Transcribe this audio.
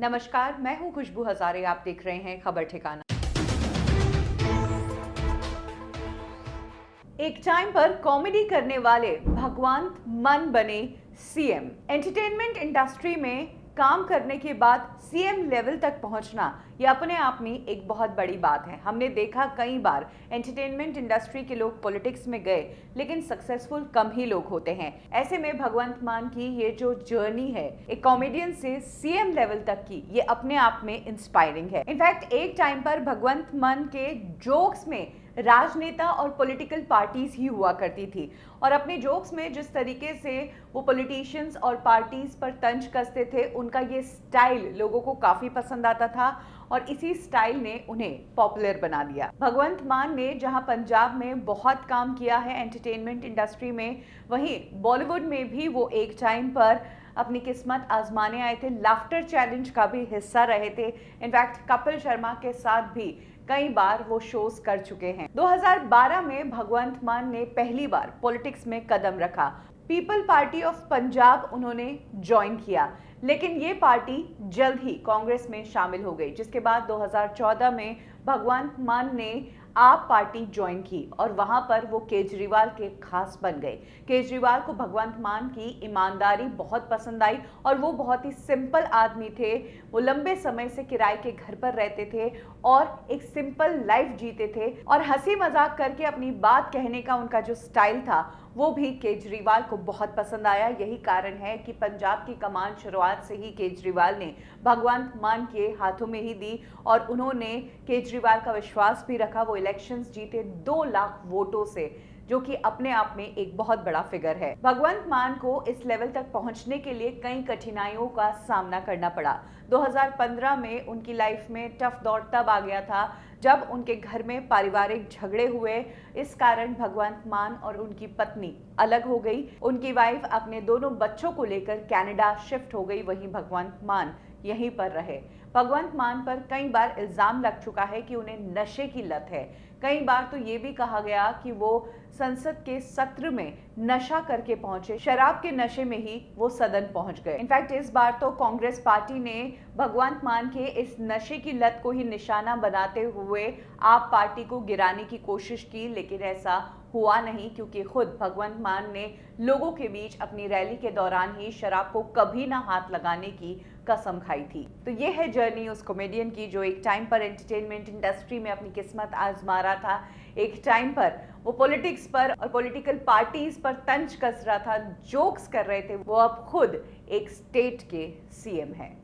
नमस्कार, मैं हूं खुशबू हजारे। आप देख रहे हैं खबर ठिकाना। एक टाइम पर कॉमेडी करने वाले भगवंत मान बने सीएम। एंटरटेनमेंट इंडस्ट्री में काम करने के बाद सीएम लेवल तक पहुंचना यह अपने आप में एक बहुत बड़ी बात है। हमने देखा कई बार एंटरटेनमेंट इंडस्ट्री के लोग पॉलिटिक्स में गए, लेकिन सक्सेसफुल कम ही लोग होते हैं। ऐसे में भगवंत मान की ये जो जर्नी है एक कॉमेडियन से सीएम लेवल तक की, ये अपने आप में इंस्पायरिंग है। इनफैक्ट एक टाइम पर भगवंत मान के जोक्स में राजनेता और पॉलिटिकल पार्टीज ही हुआ करती थी, और अपने जोक्स में जिस तरीके से वो पॉलिटिशियंस और पार्टीज पर तंज कसते थे, उनका ये स्टाइल लोगों को काफी पसंद आता था और इसी स्टाइल ने उन्हें पॉपुलर बना दिया। भगवंत मान ने जहां पंजाब में बहुत काम किया है एंटरटेनमेंट इंडस्ट्री में, वहीं बॉलीवुड में भी वो एक टाइम पर अपनी किस्मत आजमाने आए थे। लाफ्टर चैलेंज का भी हिस्सा रहे थे। इनफैक्ट कपिल शर्मा के साथ भी कई बार वो शोज कर चुके हैं। 2012 में भगवंत मान ने पहली बार पॉलिटिक्स में कदम रखा। पीपल पार्टी ऑफ पंजाब उन्होंने ज्वाइन किया, लेकिन ये पार्टी जल्द ही कांग्रेस में शामिल हो गई, जिसके बाद 2014 में भगवंत मान ने आप पार्टी ज्वाइन की और वहां पर वो केजरीवाल के खास बन गए। केजरीवाल को भगवंत मान की ईमानदारी बहुत पसंद आई और वो बहुत ही सिंपल आदमी थे। वो लंबे समय से किराए के घर पर रहते थे और एक सिंपल लाइफ जीते थे, और हंसी मजाक करके अपनी बात कहने का उनका जो स्टाइल था वो भी केजरीवाल को बहुत पसंद आया। यही कारण है कि पंजाब की कमान शुरुआत से ही केजरीवाल ने भगवंत मान के हाथों में ही दी और उन्होंने केजरीवाल का विश्वास भी रखा। वो इलेक्शंस जीते 2 लाख वोटों से, जो कि अपने आप में एक बहुत बड़ा फिगर है। भगवंत मान को इस लेवल तक पहुंचने के लिए कई कठिनाइयों का सामना करना पड़ा। 2015 में उनकी लाइफ में टफ दौर तब आ गया था जब उनके घर में पारिवारिक झगड़े हुए। इस कारण भगवंत मान और उनकी पत्नी अलग हो गई। उनकी वाइफ अपने दोनों बच्चों को लेकर कनाडा शिफ्ट हो गई, वहीं भगवंत मान यहीं पर रहे। भगवंत मान पर कई बार इल्जाम लग चुका है कि उन्हें नशे की लत है। कई बार तो ये भी कहा गया कि वो संसद के सत्र में नशा करके पहुंचे, शराब के नशे में ही वो सदन पहुंच गए। इनफैक्ट इस बार तो कांग्रेस पार्टी ने भगवंत मान के इस नशे की लत को ही निशाना बनाते हुए आप पार्टी को गिराने की कोशिश की, लेकिन ऐसा हुआ नहीं, क्योंकि खुद भगवंत मान ने लोगों के बीच अपनी रैली के दौरान ही शराब को कभी ना हाथ लगाने की कसम खाई थी। तो ये है जर्नी उस कॉमेडियन की जो एक टाइम पर एंटरटेनमेंट इंडस्ट्री में अपनी किस्मत आजमा रहा था। एक टाइम पर वो पॉलिटिक्स पर और पॉलिटिकल पार्टीज पर तंज कस रहा था, जोक्स कर रहे थे। वो अब खुद एक स्टेट के सीएम हैं।